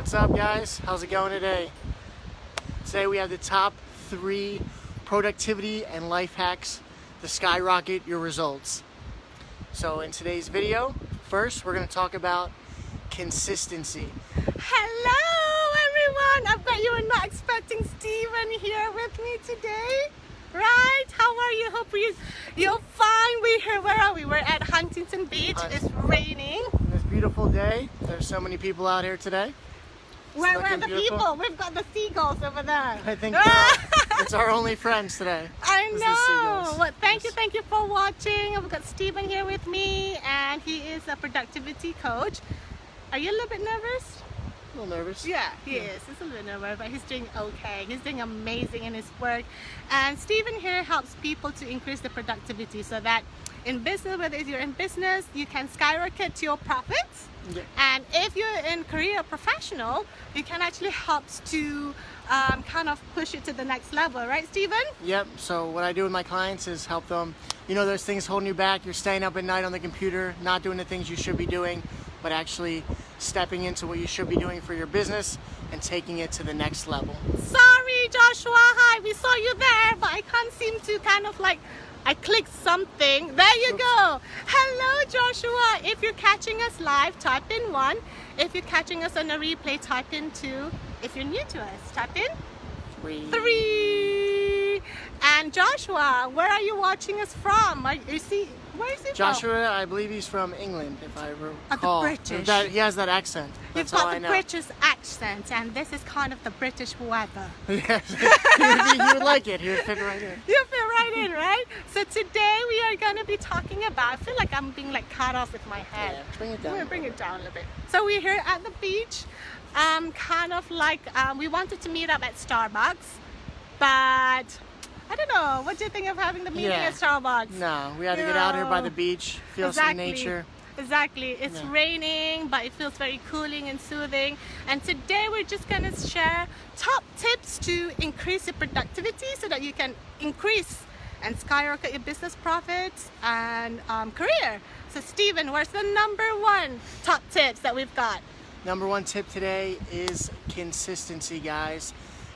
What's up, guys? How's it going today? Today we have the top 3 productivity and life hacks to skyrocket your results. So in today's video, first we're going to talk about consistency. Hello everyone! I bet you were not expecting Steven here with me today, right? How are you? Hope you're fine. We're here. Where are we? We're at Huntington Beach. It's raining. This beautiful day. There's so many people out here today. Where are the people? We've got the seagulls over there. I think it's our only friends today. I know. Well, thank Yes. you for watching. We've got Steven here with me, and he is a productivity coach. Are you a little bit nervous? A little nervous. Yeah, he is. He's a little bit nervous, but he's doing okay. He's doing amazing in his work. And Steven here helps people to increase the productivity so that in business, whether you're in business, you can skyrocket your profits. Yeah. And if you're in career professional, you can actually help to kind of push it to the next level, right, Steven? Yep. So what I do with my clients is help them. You know, those things holding you back. You're staying up at night on the computer, not doing the things you should be doing, but actually stepping into what you should be doing for your business and taking it to the next level. Sorry, Joshua. Hi, we saw you there, but I can't seem to kind of like, I clicked something. There you go. Hello, Joshua. If you're catching us live, type in 1. If you're catching us on a replay, type in 2. If you're new to us, type in 3. And Joshua, where are you watching us from? Where is he Joshua, from? I believe he's from England, if I recall. The British. He has that accent. That's You've all got I the know. British accent, and this is kind of the British weather. Yes, he would like it. He would fit right in. You fit right in, right? So today we are going to be talking about, I feel like I'm being like cut off with my head. Yeah, bring it down. I'm going to bring it down a little bit. So we're here at the beach, kind of like, we wanted to meet up at Starbucks, but I don't know. What do you think of having the meeting at Starbucks? No, we had to get out here by the beach, feel some nature. Exactly. It's raining, but it feels very cooling and soothing. And today we're just going to share top tips to increase your productivity so that you can increase and skyrocket your business profits and career. So Steven, what's the number 1 top tips that we've got? Number 1 tip today is consistency, guys.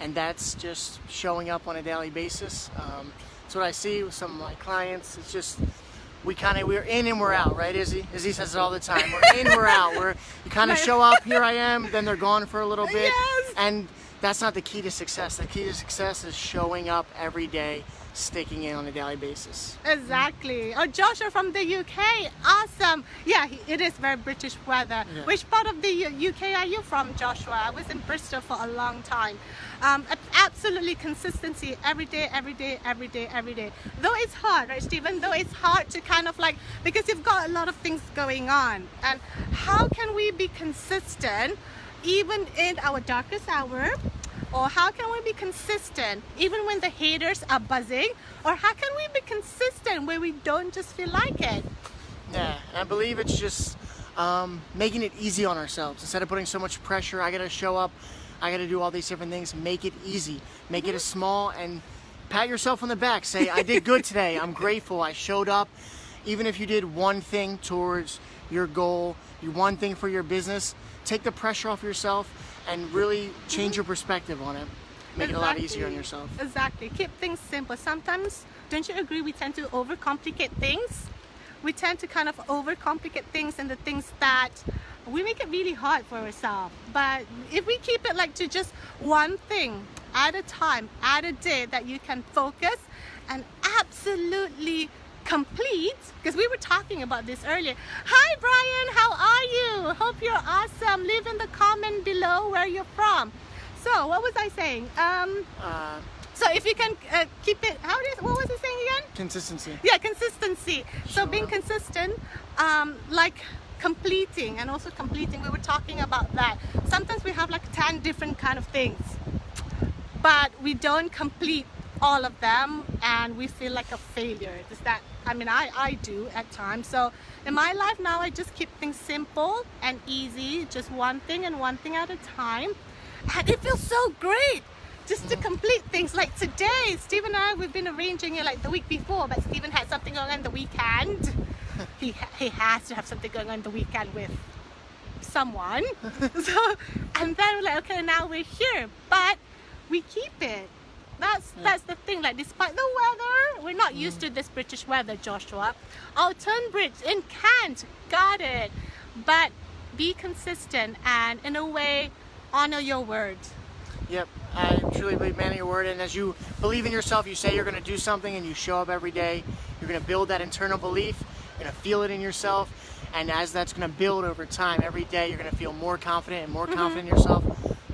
And that's just showing up on a daily basis. That's what I see with some of my clients. It's just, we're in and we're out, right, Izzy? Izzy says it all the time. We're in, we're out. You kind of show up, here I am, then they're gone for a little bit. Yes. And that's not the key to success. The key to success is showing up every day, sticking in on a daily basis. Exactly. Oh, Joshua from the UK. Awesome. Yeah, it is very British weather. Yeah. Which part of the UK are you from, Joshua? I was in Bristol for a long time. Absolutely consistency every day. Though it's hard, right, Steven? Though it's hard to kind of like, because you've got a lot of things going on. And how can we be consistent even in our darkest hour? Or how can we be consistent even when the haters are buzzing? Or how can we be consistent where we don't just feel like it? Yeah, and I believe it's just making it easy on ourselves. Instead of putting so much pressure, I gotta show up, I gotta do all these different things, make it easy. Make it a small, and pat yourself on the back. Say, I did good today, I'm grateful, I showed up. Even if you did one thing towards your goal, one thing for your business, take the pressure off yourself and really change your perspective on it. Make it a lot easier on yourself. Exactly. Keep things simple. Sometimes, don't you agree, we tend to overcomplicate things? We tend to kind of overcomplicate things, and the things that we make it really hard for ourselves. But if we keep it like to just one thing at a time, at a day that you can focus and absolutely complete, because we were talking about this earlier. Hi Brian, how are you? Hope you're awesome. Leave in the comment below where you're from. So what was I saying? So if you can keep it, what was I saying again? Consistency. Yeah, consistency. So being consistent, like completing, and also completing, we were talking about that. Sometimes we have like 10 different kind of things, but we don't complete all of them, and we feel like a failure. Is that, I mean, I do at times. So in my life now, I just keep things simple and easy, just one thing and one thing at a time. And it feels so great just to complete things. Like today, Steven and I, we've been arranging it like the week before, but Steven had something going on the weekend. He has to have something going on the weekend with someone. So, and then we're like, okay, now we're here, but we keep it. That's the thing. Like, despite the weather, we're not used to this British weather, Joshua. I'll turn bridge in Kent, got it. But be consistent and, in a way, honor your word. Yep, I truly believe man of your word, and as you believe in yourself, you say you're going to do something and you show up every day, you're going to build that internal belief, you're going to feel it in yourself, and as that's going to build over time, every day you're going to feel more confident and more confident in yourself.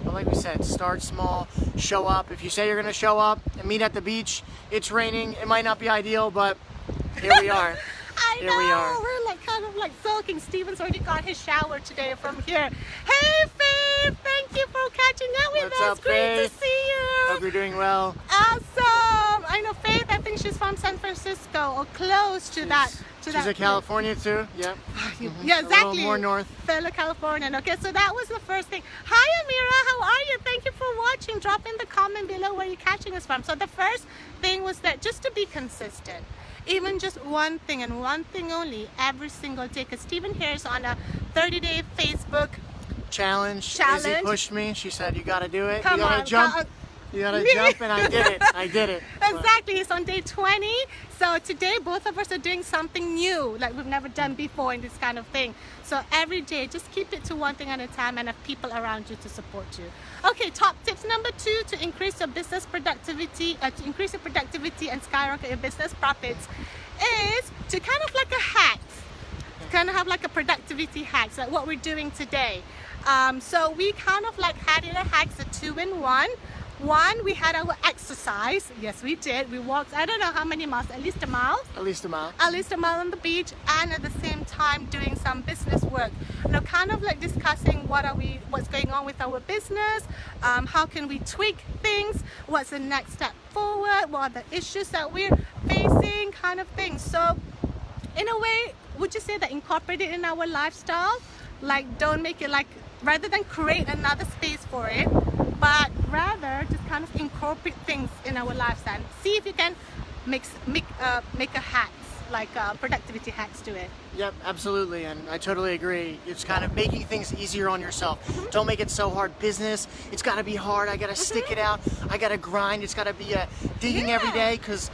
But like we said, start small, show up. If you say you're going to show up and meet at the beach, it's raining, it might not be ideal, but here we are. Here we are. We're like kind of like soaking. Steven's already got his shower today from here. Hey Faith, thank you for catching up with What's us. up, Great Faith? to see you. Hope you're doing well. Awesome. I know Faith, I think she's from San Francisco or close to that. She's in California too. Yep. Yeah, exactly. A little more north. Fellow Californian. Okay, so that was the first thing. Hi Amira, how are you? Thank you for watching. Drop in the comment below where you're catching us from. So the first thing was that just to be consistent. Even just one thing and one thing only every single day. Because Steven here is on a 30-day Facebook challenge. Izzy pushed me. She said, you got to do it. Come you got to on, jump. You got to jump, and I did it. I did it. Exactly. It's on day 20. So today, both of us are doing something new, like we've never done before in this kind of thing. So every day, just keep it to one thing at a time and have people around you to support you. Okay, top tips number 2 to increase your business productivity, and skyrocket your business profits is to kind of like a hack. Kind of have like a productivity hacks, like what we're doing today. So we kind of like had in a hacks, a 2-in-1. One, we had our exercise. Yes, we did. We walked, I don't know how many miles, at least a mile. At least a mile. At least a mile on the beach, and at the same time doing some business work. You know, kind of like discussing what's going on with our business, how can we tweak things, what's the next step forward, what are the issues that we're facing, kind of thing. So, in a way, would you say that incorporate it in our lifestyle? Like, don't make it like, rather than create another space for it, but rather just kind of incorporate things in our lifestyle. See if you can make a hacks, like productivity hacks to it. Yep, absolutely, and I totally agree. It's kind of making things easier on yourself. Don't make it so hard. Business, it's got to be hard. I got to stick it out. I got to grind. It's got to be digging every day, because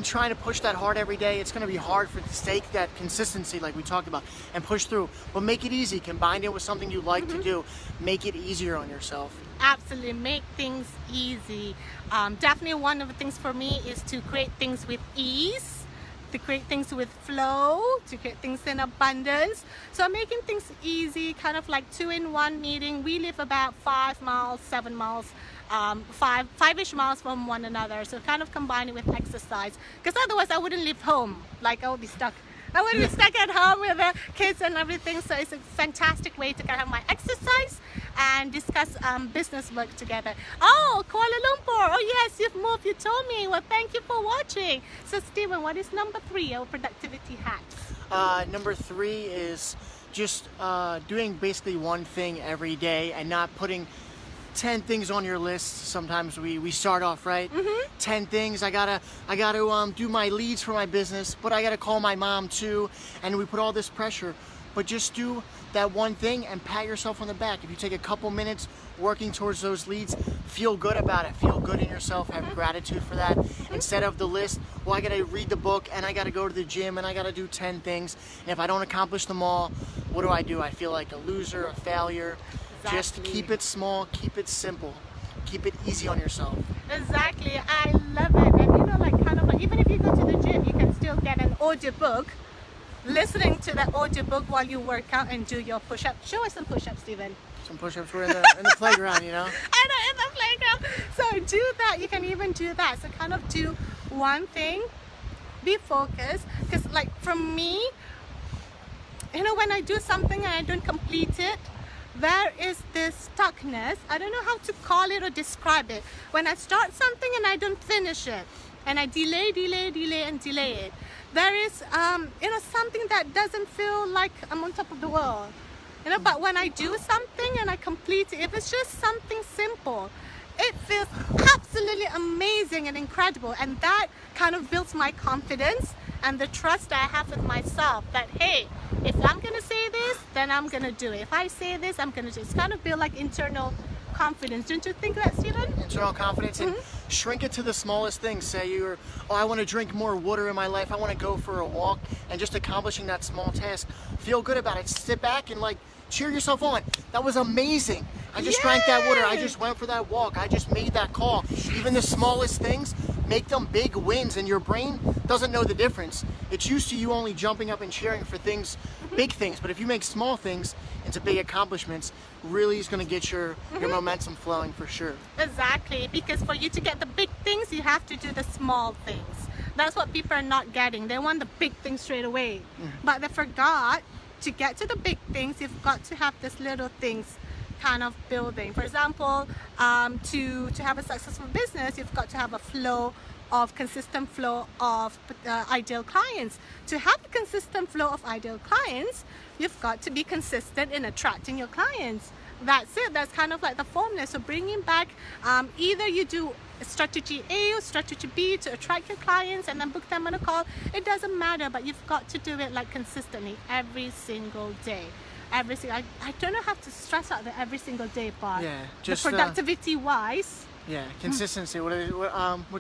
trying to push that hard every day, it's going to be hard for the stake that consistency like we talked about and push through. But make it easy. Combine it with something you like to do. Make it easier on yourself. Absolutely, make things easy. Definitely one of the things for me is to create things with ease, to create things with flow, to create things in abundance. So making things easy, kind of like 2-in-1 meeting. We live about 5 miles, 7 miles, five-ish miles from one another. So kind of combine it with exercise, because otherwise I wouldn't leave home. Like I would be stuck. I would be stuck at home with the kids and everything. So it's a fantastic way to kind of have my exercise and discuss business work together. Oh, Kuala Lumpur. Oh yes, you've moved. You told me. Well, thank you for watching. So Steven, what is number 3, our productivity hacks? Number 3 is just doing basically one thing every day and not putting 10 things on your list. Sometimes we start off, right? 10 things. I gotta do my leads for my business, but I gotta call my mom too, and we put all this pressure. But just do that one thing and pat yourself on the back. If you take a couple minutes working towards those leads, feel good about it. Feel good in yourself. Have gratitude for that. Instead of the list, well, I gotta read the book and I gotta go to the gym and I gotta do 10 things. And if I don't accomplish them all, what do? I feel like a loser, a failure. Exactly. Just keep it small, keep it simple, keep it easy on yourself. Exactly, I love it. And you know, like kind of like, even if you go to the gym, you can still get an audiobook, listening to the audiobook while you work out and do your push-ups. Show us some push-ups, Steven. Some push-ups. We're in the playground, you know. I know, in the playground. So do that. You can even do that. So kind of do one thing, be focused. Because like for me, you know, when I do something and I don't complete it, there is this stuckness. I don't know how to call it or describe it. When I start something and I don't finish it, and I delay it, there is, you know, something that doesn't feel like I'm on top of the world. You know, but when I do something and I complete it, if it's just something simple, it feels absolutely amazing and incredible. And that kind of builds my confidence and the trust I have with myself that, hey, if I'm gonna say this, then I'm gonna do it. If I say this, I'm gonna do it. It's kind of build like internal confidence. Don't you think that, Stephen? Internal confidence, and shrink it to the smallest things. Say you're, oh, I want to drink more water in my life. I want to go for a walk, and just accomplishing that small task. Feel good about it. Sit back and like cheer yourself on. That was amazing. I just drank that water. I just went for that walk. I just made that call. Even the smallest things, make them big wins, and your brain doesn't know the difference. It's used to you only jumping up and cheering for things, big things. But if you make small things into big accomplishments, really is going to get your momentum flowing for sure. Exactly, because for you to get the big things, you have to do the small things. That's what people are not getting. They want the big things straight away, but they forgot to get to the big things. You've got to have these little things kind of building. For example, to have a successful business, you've got to have a consistent flow of ideal clients. To have a consistent flow of ideal clients, you've got to be consistent in attracting your clients. That's it. That's kind of like the formula. So bringing back, either you do strategy A or strategy B to attract your clients and then book them on a call. It doesn't matter, but you've got to do it like consistently every single day. I don't know how to stress out the every single day part. Yeah, just the productivity wise. Yeah, consistency. What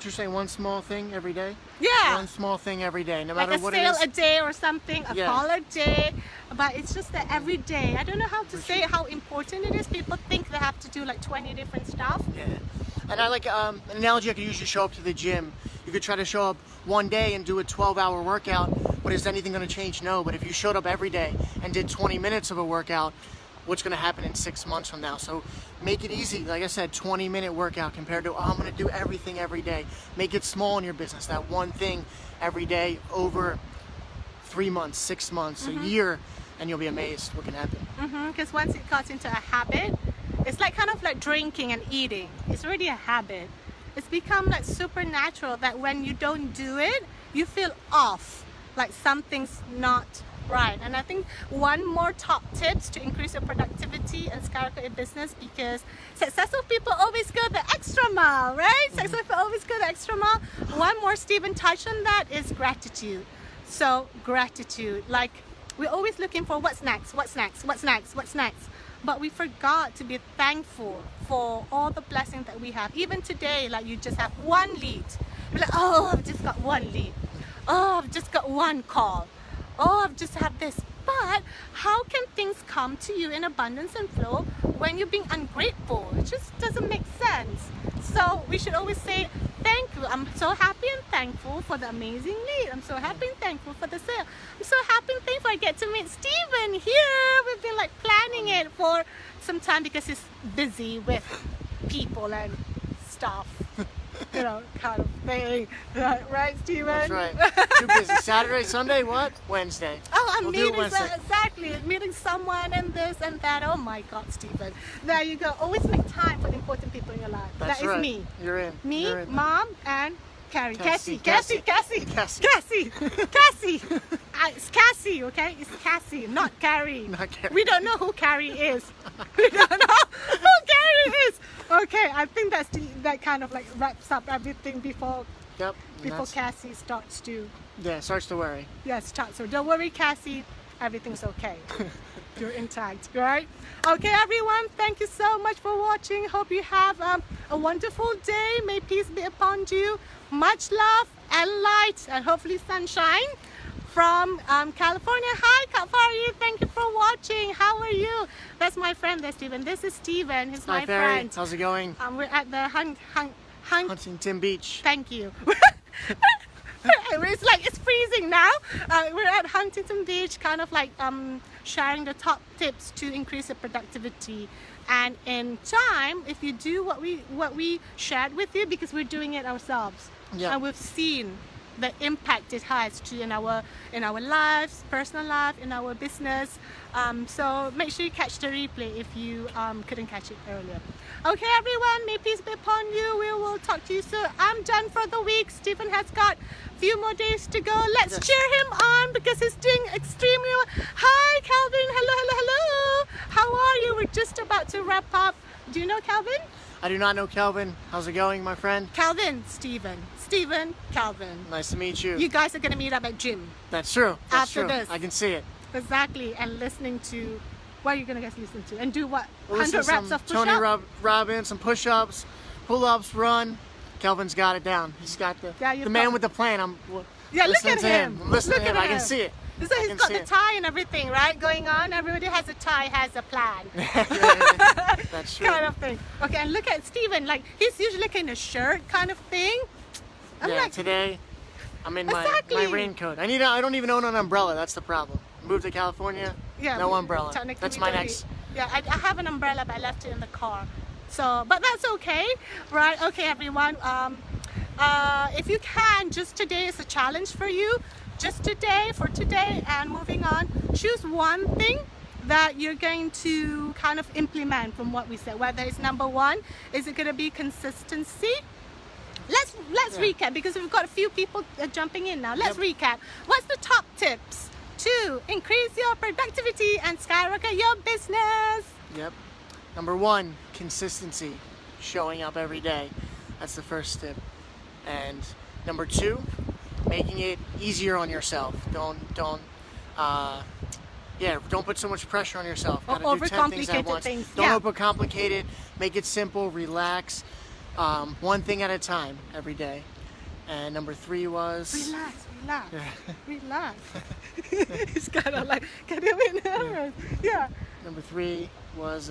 you're saying? One small thing every day. Yeah. One small thing every day, no like matter what it is. is. A sale a day or something, a call a day, but it's just that every day. I don't know how to say how important it is. People think they have to do like 20 different stuff. Yeah. And I like an analogy I could usually show up to the gym. You could try to show up one day and do a 12-hour workout, but is anything going to change? No. But if you showed up every day and did 20 minutes of a workout, what's going to happen in 6 months from now? So make it easy. Like I said, 20-minute workout compared to, oh, I'm going to do everything every day. Make it small in your business. That one thing every day over 3 months, 6 months, a year, and you'll be amazed what can happen. Because once it got into a habit, it's like kind of like drinking and eating. It's already a habit. It's become like supernatural that when you don't do it, you feel off, like something's not right. And I think one more top tips to increase your productivity and skyrocket your business, because successful people always go the extra mile, right? Successful people always go the extra mile. One more, Stephen touched on that, is gratitude. So gratitude, like we're always looking for what's next, what's next, what's next, what's next. But we forgot to be thankful for all the blessings that we have. Even today, like you just have one lead. You're like, oh, I've just got one lead. Oh, I've just got one call. Oh, I've just had this. But how can things come to you in abundance and flow when you're being ungrateful? It just doesn't make sense. So we should always say, thank you. I'm so happy and thankful for the amazing lead. I'm so happy and thankful for the sale. I'm so happy and thankful I get to meet Stephen here. We've been like planning it for some time because he's busy with people and stuff. You know, kind of thing. Right, Stephen? That's right. Too busy. Saturday, Sunday, what? Wednesday. Oh, I'm We'll meeting someone and this and that. Oh my God, Stephen. There you go. Always make time for the important people in your life. That's that is right. me. You're in. Me, You're in. Mom, and Carrie. Cassie. Cassie. It's Cassie, okay? It's Cassie, not Carrie. Not Carrie. We don't know who Carrie is. We don't know who Carrie is. Okay, I think that kind of like wraps up everything before Cassie starts to. Yeah, starts to worry. Yes, so don't worry, Cassie. Everything's okay. You're intact, right? Okay, everyone. Thank you so much for watching. Hope you have a wonderful day. May peace be upon you. Much love and light, and hopefully sunshine from California. Hi, Kafari. Thank you for watching. How are you? That's my friend there, Stephen. This is Stephen. He's my friend. How's it going? We're at the Huntington Beach. Thank you. It's like it's freezing now. We're at Huntington Beach, kind of like sharing the top tips to increase your productivity. And in time, if you do what we shared with you, because we're doing it ourselves, and we've seen the impact it has in our lives, personal life, in our business. So make sure you catch the replay if you couldn't catch it earlier. Okay, everyone, may peace be upon you. We will talk to you soon. I'm done for the week. Stephen has got a few more days to go. Let's cheer him on because he's doing extremely well. Hi, Calvin. Hello. How are you? We're just about to wrap up. Do you know Calvin? I do not know Kelvin. How's it going, my friend? Calvin, Stephen, Calvin. Nice to meet you. You guys are going to meet up at gym. That's true. That's After true. this. I can see it. Exactly, and listening to what are you gonna guys listen to and do what? Listen 100 to reps some of push-up. Tony Robbins, some push-ups, pull-ups, run. Kelvin's got it down. He's got the you've man got- with the plan. I'm Yeah, look listening at to him. I'm listening Look to him. at I can him. see it. So I he's can got see the it. tie and everything, right? Going on. Everybody has a tie, has a plan. That's true. Kind of thing. Okay, and look at Steven. Like, he's usually like in a shirt kind of thing. I'm Yeah, like, today I'm in my Exactly. raincoat. I don't even own an umbrella. That's the problem. Moved to California. yeah, No umbrella. technically That's we my don't next. need- Yeah, I have an umbrella, but I left it in the car. So, but that's okay, right? Okay, everyone. If you can, just today is a challenge for you. Just today, for today, and moving on, choose one thing that you're going to kind of implement from what we said. Whether it's number one, is it going to be consistency? Let's Yeah. recap because we've got a few people jumping in now. Let's recap. What's the top tips? 2, increase your productivity and skyrocket your business. Yep. Number 1, consistency. Showing up every day. That's the first tip. And number 2, making it easier on yourself. Don't put so much pressure on yourself. Or Gotta do 10 things at overcomplicated once. things, Don't yeah. overcomplicate it. Make it simple. Relax. One thing at a time every day. And number 3 was Relax. It's kind of like getting a bit nervous. Yeah. number 3 was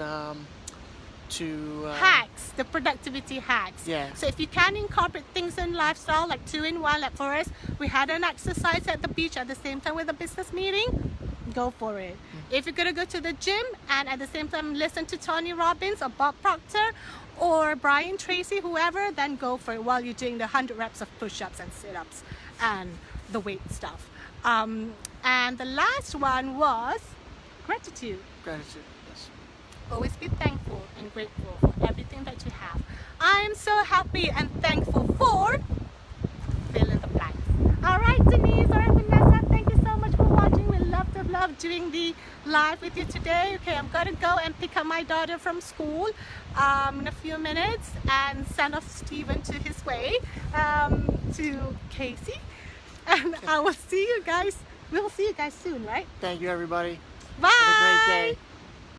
to Hacks, the productivity hacks. Yeah. So if you can incorporate things in lifestyle, like 2-in-1, like for us, we had an exercise at the beach at the same time with a business meeting, go for it. If you're gonna go to the gym and at the same time listen to Tony Robbins or Bob Proctor or Brian Tracy, whoever, then go for it while you're doing the 100 reps of push-ups and sit-ups and the weight stuff. And the last one was gratitude. gratitude. Yes. Always be thankful and grateful for everything that you have. I am so happy and thankful for fill in the blank. All right, Denise or Vanessa, thank you so much for watching. We love doing the live with you today. Okay, I'm gonna go and pick up my daughter from school in a few minutes and send off Steven to his way to Casey. And I will see you guys. We'll see you guys soon, right? Thank you, everybody. Bye. Have a great day.